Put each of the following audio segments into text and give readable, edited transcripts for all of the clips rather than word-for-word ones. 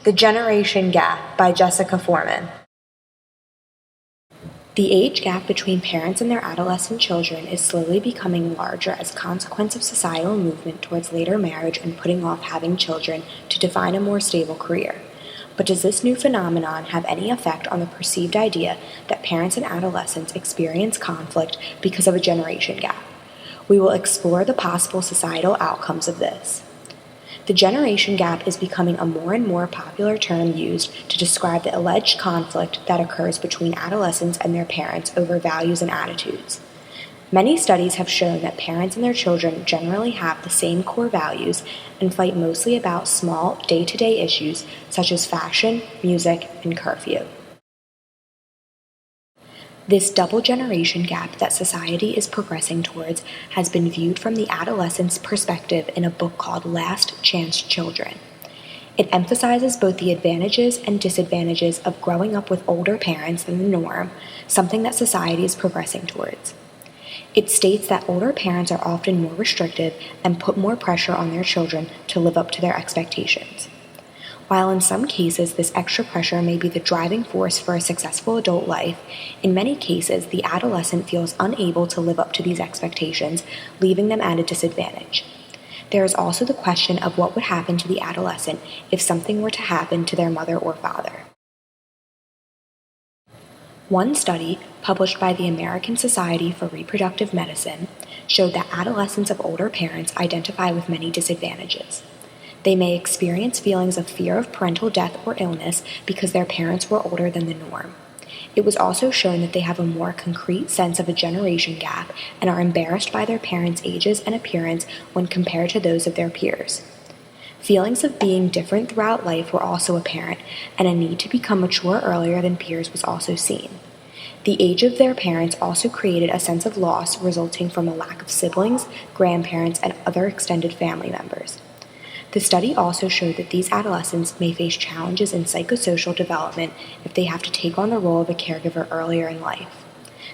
The Generation Gap by Jessica Forman. The age gap between parents and their adolescent children is slowly becoming larger as a consequence of societal movement towards later marriage and putting off having children to define a more stable career. But does this new phenomenon have any effect on the perceived idea that parents and adolescents experience conflict because of a generation gap? We will explore the possible societal outcomes of this. The generation gap is becoming a more and more popular term used to describe the alleged conflict that occurs between adolescents and their parents over values and attitudes. Many studies have shown that parents and their children generally have the same core values and fight mostly about small, day-to-day issues such as fashion, music, and curfew. This double generation gap that society is progressing towards has been viewed from the adolescent's perspective in a book called Last Chance Children. It emphasizes both the advantages and disadvantages of growing up with older parents than the norm, something that society is progressing towards. It states that older parents are often more restrictive and put more pressure on their children to live up to their expectations. While in some cases this extra pressure may be the driving force for a successful adult life, in many cases the adolescent feels unable to live up to these expectations, leaving them at a disadvantage. There is also the question of what would happen to the adolescent if something were to happen to their mother or father. One study, published by the American Society for Reproductive Medicine, showed that adolescents of older parents identify with many disadvantages. They may experience feelings of fear of parental death or illness because their parents were older than the norm. It was also shown that they have a more concrete sense of a generation gap and are embarrassed by their parents' ages and appearance when compared to those of their peers. Feelings of being different throughout life were also apparent, and a need to become mature earlier than peers was also seen. The age of their parents also created a sense of loss resulting from a lack of siblings, grandparents, and other extended family members. The study also showed that these adolescents may face challenges in psychosocial development if they have to take on the role of a caregiver earlier in life.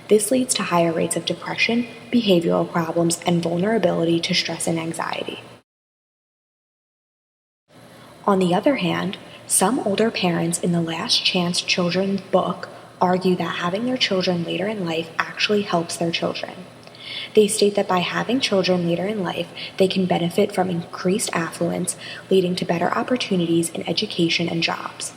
This leads to higher rates of depression, behavioral problems, and vulnerability to stress and anxiety. On the other hand, some older parents in the Last Chance Children book argue that having their children later in life actually helps their children. They state that by having children later in life, they can benefit from increased affluence, leading to better opportunities in education and jobs.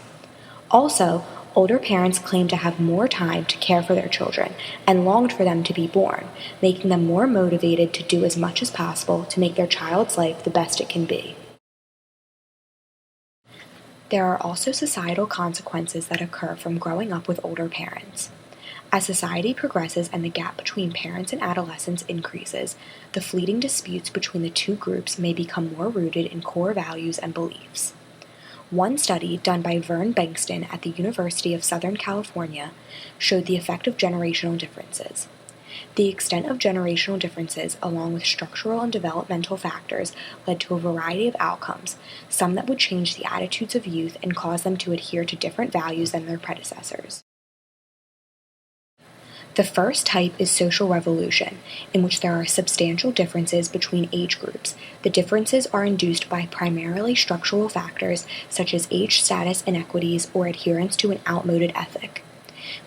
Also, older parents claim to have more time to care for their children and longed for them to be born, making them more motivated to do as much as possible to make their child's life the best it can be. There are also societal consequences that occur from growing up with older parents. As society progresses and the gap between parents and adolescents increases, the fleeting disputes between the two groups may become more rooted in core values and beliefs. One study done by Vern Bankston at the University of Southern California showed the effect of generational differences. The extent of generational differences, along with structural and developmental factors, led to a variety of outcomes, some that would change the attitudes of youth and cause them to adhere to different values than their predecessors. The first type is social revolution, in which there are substantial differences between age groups. The differences are induced by primarily structural factors such as age status inequities or adherence to an outmoded ethic.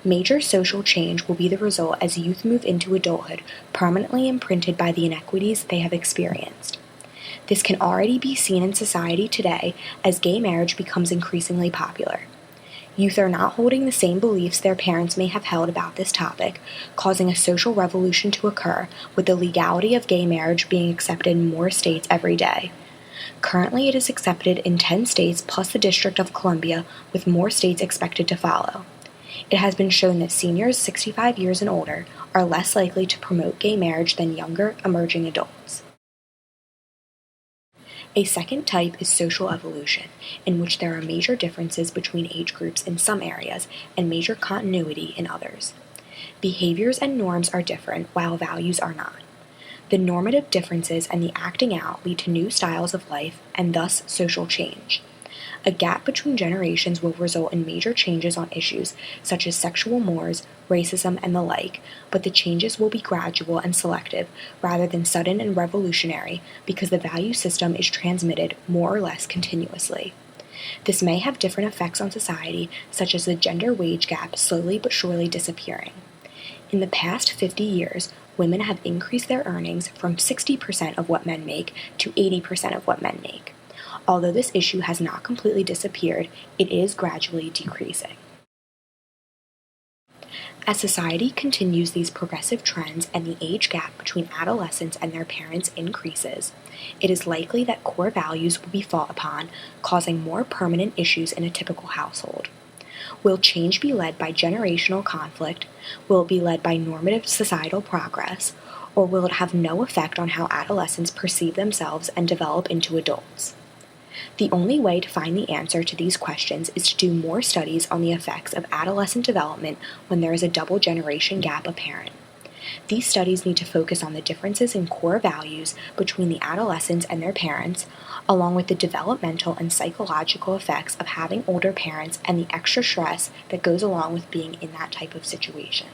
Major social change will be the result as youth move into adulthood, permanently imprinted by the inequities they have experienced. This can already be seen in society today as gay marriage becomes increasingly popular. Youth are not holding the same beliefs their parents may have held about this topic, causing a social revolution to occur, with the legality of gay marriage being accepted in more states every day. Currently, it is accepted in 10 states plus the District of Columbia, with more states expected to follow. It has been shown that seniors 65 years and older are less likely to promote gay marriage than younger, emerging adults. A second type is social evolution, in which there are major differences between age groups in some areas and major continuity in others. Behaviors and norms are different, while values are not. The normative differences and the acting out lead to new styles of life and thus social change. A gap between generations will result in major changes on issues such as sexual mores, racism, and the like, but the changes will be gradual and selective rather than sudden and revolutionary because the value system is transmitted more or less continuously. This may have different effects on society, such as the gender wage gap slowly but surely disappearing. In the past 50 years, women have increased their earnings from 60% of what men make to 80% of what men make. Although this issue has not completely disappeared, it is gradually decreasing. As society continues these progressive trends and the age gap between adolescents and their parents increases, it is likely that core values will be fought upon, causing more permanent issues in a typical household. Will change be led by generational conflict? Will it be led by normative societal progress? Or will it have no effect on how adolescents perceive themselves and develop into adults? The only way to find the answer to these questions is to do more studies on the effects of adolescent development when there is a double generation gap apparent. These studies need to focus on the differences in core values between the adolescents and their parents, along with the developmental and psychological effects of having older parents and the extra stress that goes along with being in that type of situation.